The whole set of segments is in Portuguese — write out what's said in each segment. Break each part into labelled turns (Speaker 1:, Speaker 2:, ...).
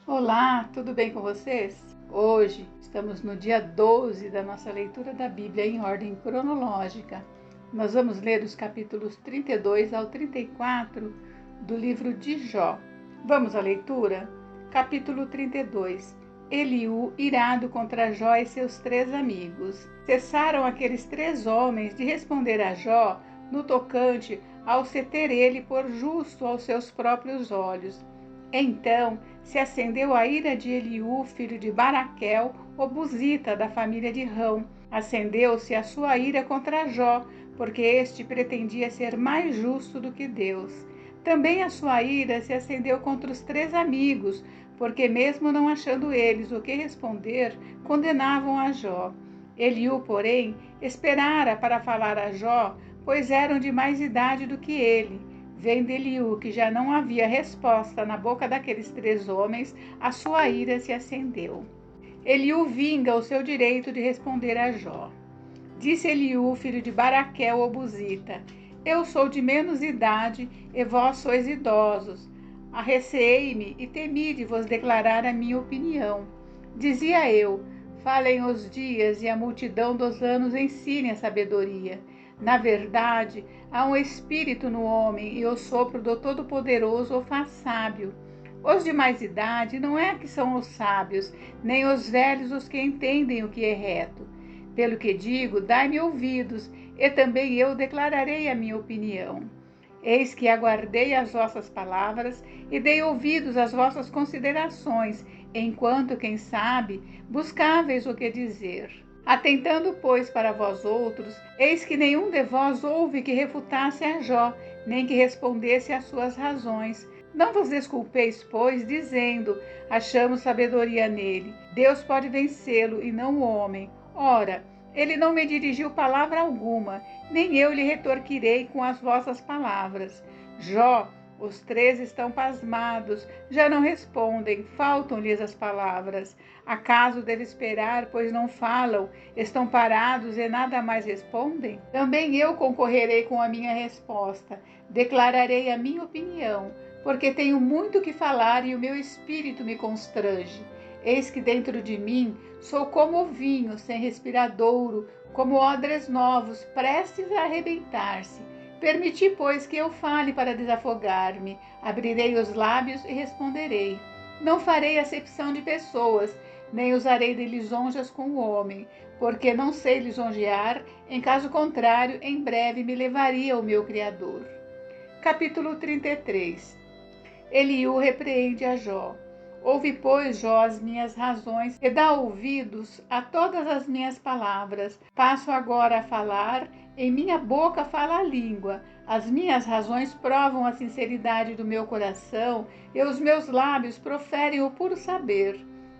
Speaker 1: Olá, tudo bem com vocês? Hoje estamos no dia 12 da nossa leitura da Bíblia em ordem cronológica. Nós vamos ler os capítulos 32 ao 34 do livro de Jó. Vamos à leitura? Capítulo 32. Eliú, irado contra Jó e seus 3 amigos. Cessaram aqueles 3 homens de responder a Jó no tocante ao se ter ele por justo aos seus próprios olhos. Então se acendeu a ira de Eliú, filho de Baraquel, o buzita da família de Rão. Acendeu-se a sua ira contra Jó, porque este pretendia ser mais justo do que Deus. Também a sua ira se acendeu contra os 3 amigos, porque mesmo não achando eles o que responder, condenavam a Jó. Eliú, porém, esperara para falar a Jó, pois eram de mais idade do que ele. Vendo Eliú que já não havia resposta na boca daqueles 3 homens, a sua ira se acendeu. Eliú vinga o seu direito de responder a Jó. Disse Eliú, filho de Baraquel, o buzita: Eu sou de menos idade e vós sois idosos. Arreceei-me e temi de vos declarar a minha opinião. Dizia eu: Falem os dias e a multidão dos anos ensine a sabedoria. Na verdade, há um espírito no homem e o sopro do Todo-Poderoso o faz sábio. Os de mais idade não é que são os sábios, nem os velhos os que entendem o que é reto. Pelo que digo, dai-me ouvidos, e também eu declararei a minha opinião. Eis que aguardei as vossas palavras e dei ouvidos às vossas considerações, enquanto, quem sabe, buscáveis o que dizer. Atentando, pois, para vós outros, eis que nenhum de vós houve que refutasse a Jó, nem que respondesse às suas razões. Não vos desculpeis, pois, dizendo: achamos sabedoria nele. Deus pode vencê-lo e não o homem. Ora, ele não me dirigiu palavra alguma, nem eu lhe retorquirei com as vossas palavras. Jó, os 3 estão pasmados, já não respondem, faltam-lhes as palavras. Acaso deve esperar, pois não falam, estão parados e nada mais respondem? Também eu concorrerei com a minha resposta, declararei a minha opinião, porque tenho muito que falar e o meu espírito me constrange. Eis que dentro de mim sou como vinho sem respiradouro, como odres novos, prestes a arrebentar-se. Permiti, pois, que eu fale para desafogar-me. Abrirei os lábios e responderei. Não farei acepção de pessoas, nem usarei de lisonjas com o homem, porque não sei lisonjear, em caso contrário, em breve me levaria o meu Criador. Capítulo 33. Eliú repreende a Jó. Ouve, pois, Jó, as minhas razões e dá ouvidos a todas as minhas palavras. Passo agora a falar, em minha boca fala a língua. As minhas razões provam a sinceridade do meu coração e os meus lábios proferem o puro saber.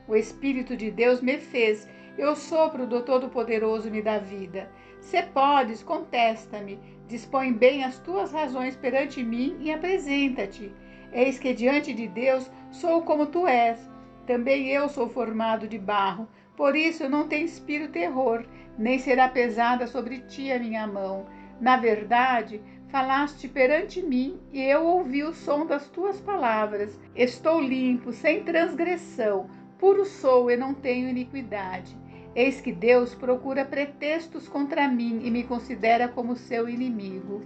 Speaker 1: O Espírito de Deus me fez, e o sopro do Todo-Poderoso me dá vida. Se podes, contesta-me, dispõe bem as tuas razões perante mim e apresenta-te. Eis que diante de Deus sou como tu és. Também eu sou formado de barro, por isso não te inspiro terror, nem será pesada sobre ti a minha mão. Na verdade, falaste perante mim e eu ouvi o som das tuas palavras. Estou limpo, sem transgressão, puro sou e não tenho iniquidade. Eis que Deus procura pretextos contra mim e me considera como seu inimigo.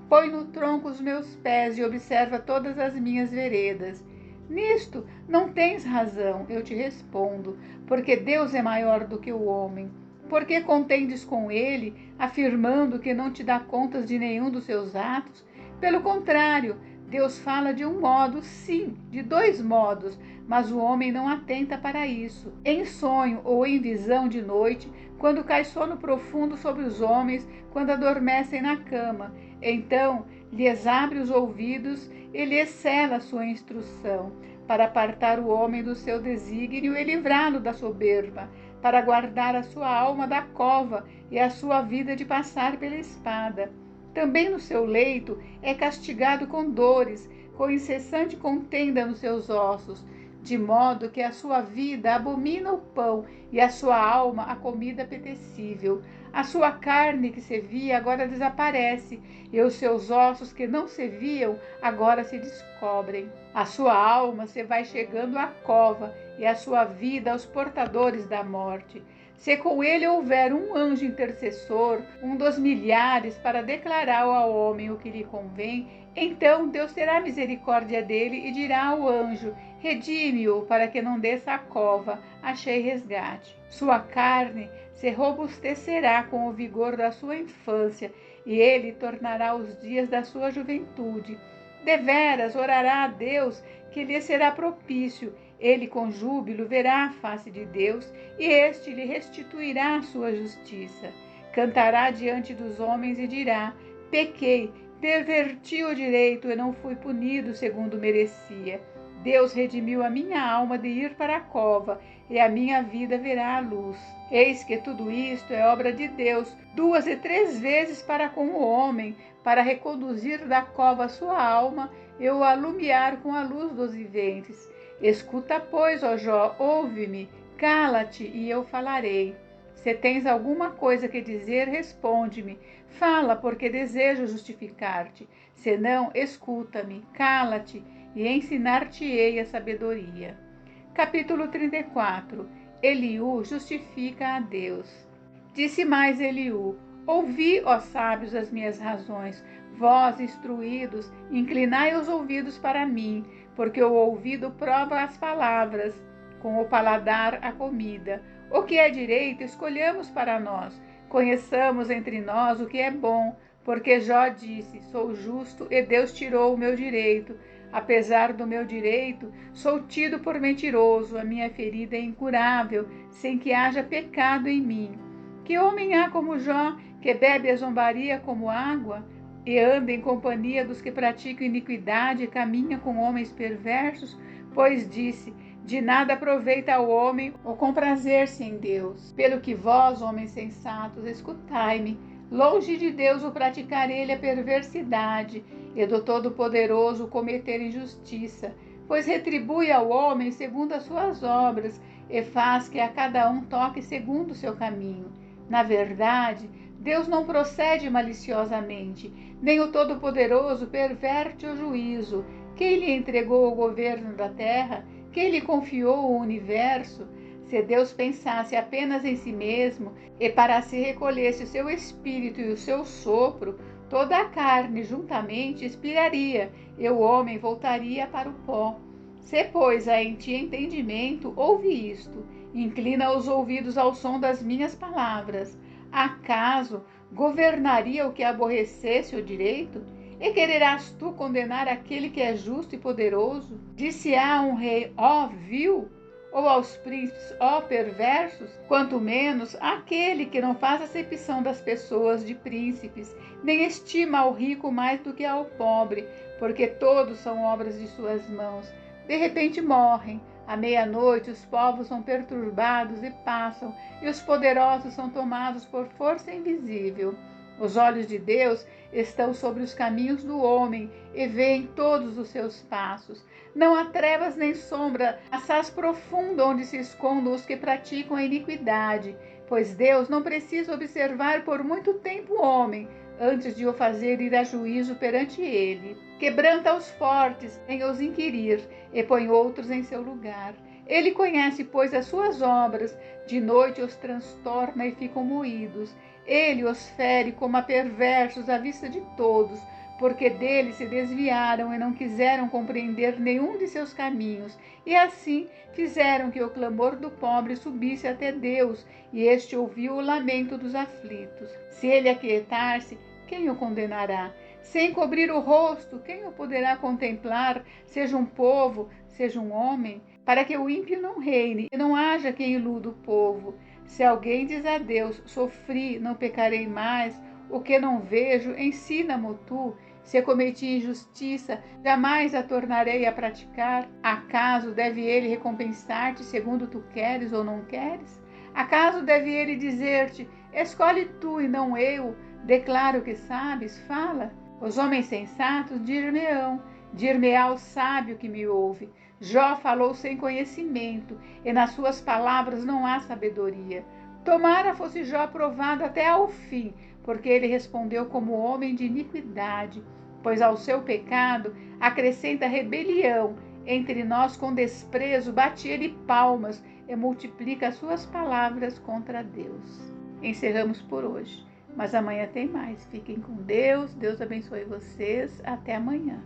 Speaker 1: Põe no tronco os meus pés e observa todas as minhas veredas. Nisto não tens razão, eu te respondo, porque Deus é maior do que o homem. Por que contendes com ele, afirmando que não te dá contas de nenhum dos seus atos? Pelo contrário, Deus fala de um modo, sim, de 2 modos, mas o homem não atenta para isso. Em sonho ou em visão de noite, quando cai sono profundo sobre os homens, quando adormecem na cama, então lhes abre os ouvidos e lhes cela a sua instrução, para apartar o homem do seu desígnio e livrá-lo da soberba, para guardar a sua alma da cova e a sua vida de passar pela espada. Também no seu leito é castigado com dores, com incessante contenda nos seus ossos, de modo que a sua vida abomina o pão e a sua alma a comida apetecível. A sua carne que se via agora desaparece, e os seus ossos que não se viam agora se descobrem. A sua alma se vai chegando à cova, e a sua vida aos portadores da morte. Se com ele houver um anjo intercessor, um dos milhares, para declarar ao homem o que lhe convém, então Deus terá misericórdia dele e dirá ao anjo: redime-o, para que não desça a cova, achei resgate. Sua carne se robustecerá com o vigor da sua infância, e ele tornará os dias da sua juventude. Deveras orará a Deus, que lhe será propício. Ele com júbilo verá a face de Deus, e este lhe restituirá a sua justiça. Cantará diante dos homens e dirá: pequei, perverti o direito e não fui punido segundo merecia. Deus redimiu a minha alma de ir para a cova, e a minha vida verá a luz. Eis que tudo isto é obra de Deus, 2 e 3 vezes para com o homem, para reconduzir da cova a sua alma e o alumiar com a luz dos viventes. Escuta, pois, ó Jó, ouve-me, cala-te e eu falarei. Se tens alguma coisa que dizer, responde-me. Fala, porque desejo justificar-te. Se não, escuta-me, cala-te e ensinar-te-ei a sabedoria. Capítulo 34. Eliú justifica a Deus. Disse mais Eliú: ouvi, ó sábios, as minhas razões. Vós, instruídos, inclinai os ouvidos para mim, porque o ouvido prova as palavras, com o paladar a comida. O que é direito, escolhamos para nós. Conheçamos entre nós o que é bom, porque Jó disse: sou justo e Deus tirou o meu direito. Apesar do meu direito, sou tido por mentiroso, a minha ferida é incurável, sem que haja pecado em mim. Que homem há como Jó, que bebe a zombaria como água, e anda em companhia dos que praticam iniquidade e caminha com homens perversos? Pois disse: de nada aproveita ao homem o comprazer-se em Deus. Pelo que vós, homens sensatos, escutai-me. Longe de Deus o praticar ele a perversidade, e do Todo-Poderoso o cometer injustiça, pois retribui ao homem segundo as suas obras, e faz que a cada um toque segundo o seu caminho. Na verdade, Deus não procede maliciosamente, nem o Todo-Poderoso perverte o juízo. Quem lhe entregou o governo da terra? Quem lhe confiou o universo? Se Deus pensasse apenas em si mesmo, e para si recolhesse o seu espírito e o seu sopro, toda a carne juntamente expiraria, e o homem voltaria para o pó. Se, pois, há em ti entendimento, ouve isto, inclina os ouvidos ao som das minhas palavras. Acaso governaria o que aborrecesse o direito? E quererás tu condenar aquele que é justo e poderoso? Disse-á um rei: ó vil? Ou aos príncipes: ó perversos? Quanto menos aquele que não faz acepção das pessoas de príncipes, nem estima ao rico mais do que ao pobre, porque todos são obras de suas mãos. De repente morrem. À meia-noite os povos são perturbados e passam, e os poderosos são tomados por força invisível. Os olhos de Deus estão sobre os caminhos do homem e veem todos os seus passos. Não há trevas nem sombra, assaz profunda onde se escondam os que praticam a iniquidade, pois Deus não precisa observar por muito tempo o homem, antes de o fazer ir a juízo perante ele. Quebranta os fortes em os inquirir, e põe outros em seu lugar. Ele conhece, pois, as suas obras, de noite os transtorna e ficam moídos. Ele os fere como a perversos à vista de todos, porque dele se desviaram e não quiseram compreender nenhum de seus caminhos, e assim fizeram que o clamor do pobre subisse até Deus, e este ouviu o lamento dos aflitos. Se ele aquietar-se, quem o condenará? Se encobrir o rosto, quem o poderá contemplar, seja um povo, seja um homem? Para que o ímpio não reine e não haja quem iluda o povo. Se alguém diz a Deus: sofri, não pecarei mais, o que não vejo, ensina-mo tu. Se cometi injustiça, jamais a tornarei a praticar. Acaso deve ele recompensar-te segundo tu queres ou não queres? Acaso deve ele dizer-te: escolhe tu e não eu? Declara o que sabes, fala. Os homens sensatos dir-me-á o sábio que me ouve. Jó falou sem conhecimento, e nas suas palavras não há sabedoria. Tomara fosse Jó aprovado até ao fim, porque ele respondeu como homem de iniquidade, pois ao seu pecado acrescenta rebelião. Entre nós com desprezo bate ele palmas e multiplica as suas palavras contra Deus. Encerramos por hoje, mas amanhã tem mais. Fiquem com Deus, Deus abençoe vocês, até amanhã.